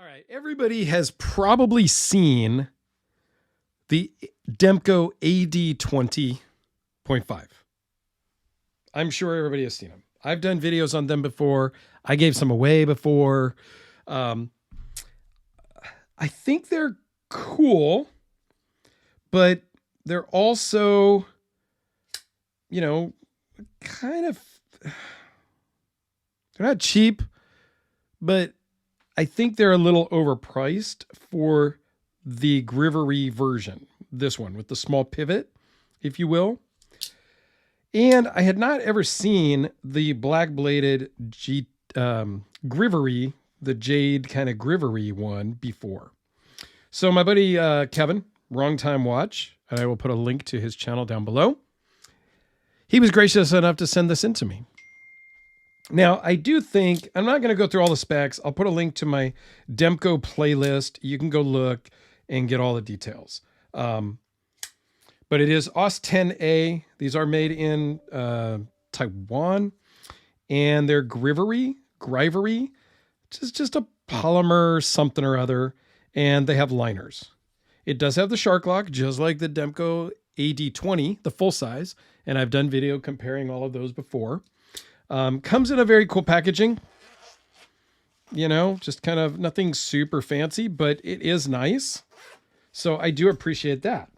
All right, everybody has probably seen the Demko AD20.5. I'm sure everybody has seen them. I've done videos on them before. I gave some away before. I think they're cool, but they're also, kind of, they're not cheap, but I think they're a little overpriced for the Grivery version. This one with the small pivot, if you will. And I had not ever seen the black bladed Grivery, the jade kind of Grivery one before. So my buddy Kevin, Wrong Time Watch, and I will put a link to his channel down below. He was gracious enough to send this in to me. Now, I do think, I'm not going to go through all the specs. I'll put a link to my Demko playlist. You can go look and get all the details. But it is OS 10A. These are made in Taiwan. And they're Grivery, which is just a polymer something or other. And they have liners. It does have the shark lock, just like the Demko AD20, the full size. And I've done video comparing all of those before. Comes in a very cool packaging. Just kind of nothing super fancy, but it is nice. So I do appreciate that.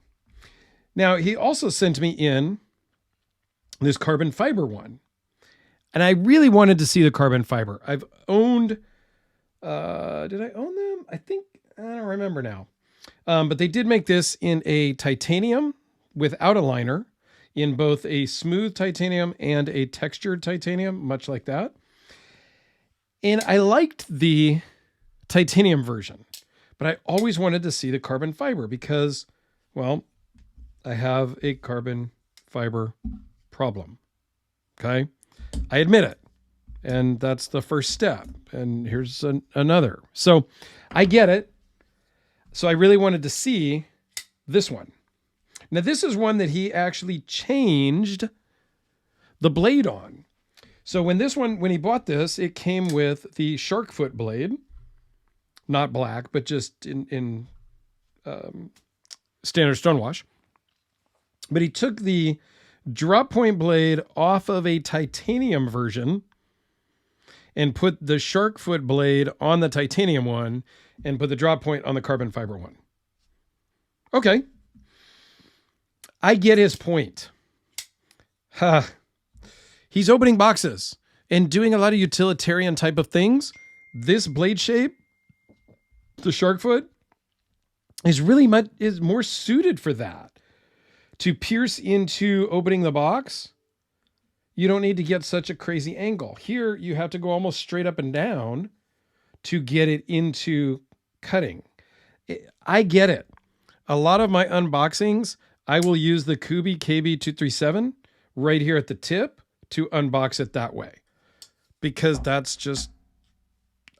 Now, he also sent me in this carbon fiber one. And I really wanted to see the carbon fiber. I've owned, did I own them? I don't remember now. But they did make this in a titanium without a liner, in both a smooth titanium and a textured titanium, much like that. And I liked the titanium version, but I always wanted to see the carbon fiber because, well, I have a carbon fiber problem. Okay. I admit it. And that's the first step. And here's another. So I get it. So I really wanted to see this one. Now, this is one that he actually changed the blade on. So when he bought this, it came with the shark foot blade, not black, but just in standard stonewash. But he took the drop point blade off of a titanium version and put the shark foot blade on the titanium one and put the drop point on the carbon fiber one. Okay. I get his point. He's opening boxes and doing a lot of utilitarian type of things. This blade shape, the shark foot, is more suited for that. To pierce into opening the box, you don't need to get such a crazy angle. Here, you have to go almost straight up and down to get it into cutting. I get it. A lot of my unboxings, I will use the Kubi KB237 right here at the tip to unbox it that way. Because that's just,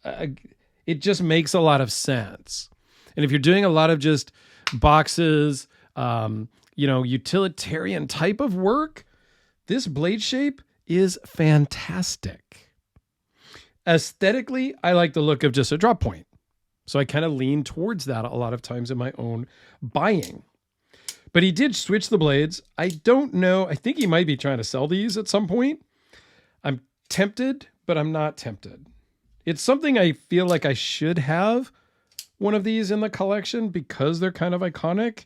it just makes a lot of sense. And if you're doing a lot of just boxes, utilitarian type of work, this blade shape is fantastic. Aesthetically, I like the look of just a drop point. So I kind of lean towards that a lot of times in my own buying. But he did switch the blades. I don't know. I think he might be trying to sell these at some point. I'm tempted, but I'm not tempted. It's something I feel like I should have one of these in the collection because they're kind of iconic,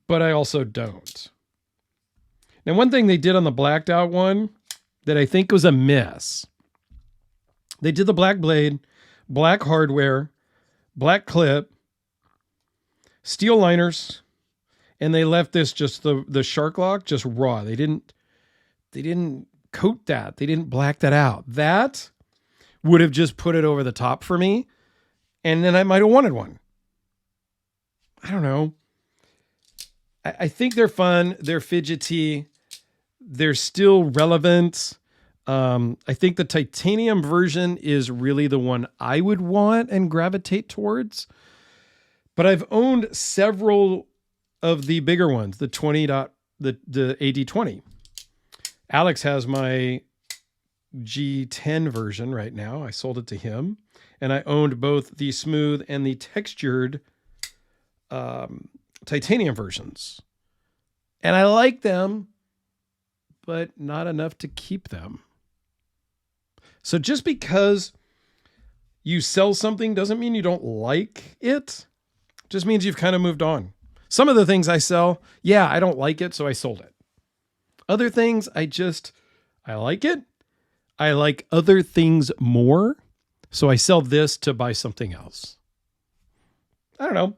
but I also don't. Now, one thing they did on the blacked out one that I think was a miss. They did the black blade, black hardware, black clip, steel liners, and they left this just the shark lock just raw. They didn't coat that. They didn't black that out. That would have just put it over the top for me. And then I might have wanted one. I don't know. I think they're fun. They're fidgety. They're still relevant. I think the titanium version is really the one I would want and gravitate towards. But I've owned several of the bigger ones, the AD20. Alex has my G10 version right now. I sold it to him, and I owned both the smooth and the textured titanium versions. And I like them, but not enough to keep them. So just because you sell something doesn't mean you don't like it. Just means you've kind of moved on. Some of the things I sell, yeah, I don't like it, so I sold it. Other things, I like it. I like other things more, so I sell this to buy something else. I don't know.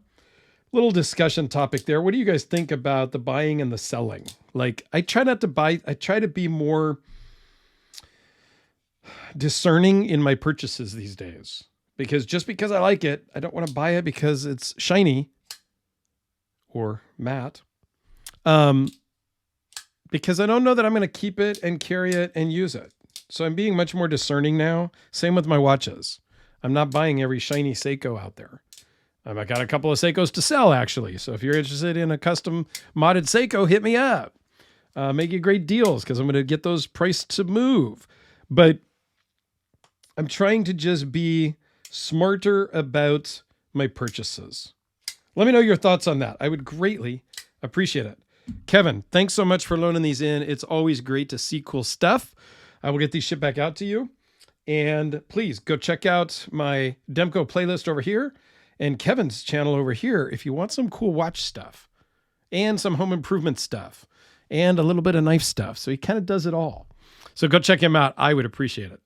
Little discussion topic there. What do you guys think about the buying and the selling? Like, I try not to buy, I try to be more discerning in my purchases these days, because just because I like it, I don't want to buy it because it's shiny or matte. Because I don't know that I'm going to keep it and carry it and use it. So I'm being much more discerning now. Same with my watches. I'm not buying every shiny Seiko out there. I got a couple of Seikos to sell, actually. So if you're interested in a custom modded Seiko, hit me up. Make you great deals, because I'm going to get those priced to move. But I'm trying to just be smarter about my purchases. Let me know your thoughts on that. I would greatly appreciate it. Kevin, thanks so much for loaning these in. It's always great to see cool stuff. I will get these shipped back out to you. And please go check out my Demko playlist over here and Kevin's channel over here if you want some cool watch stuff and some home improvement stuff and a little bit of knife stuff. So he kind of does it all. So go check him out. I would appreciate it.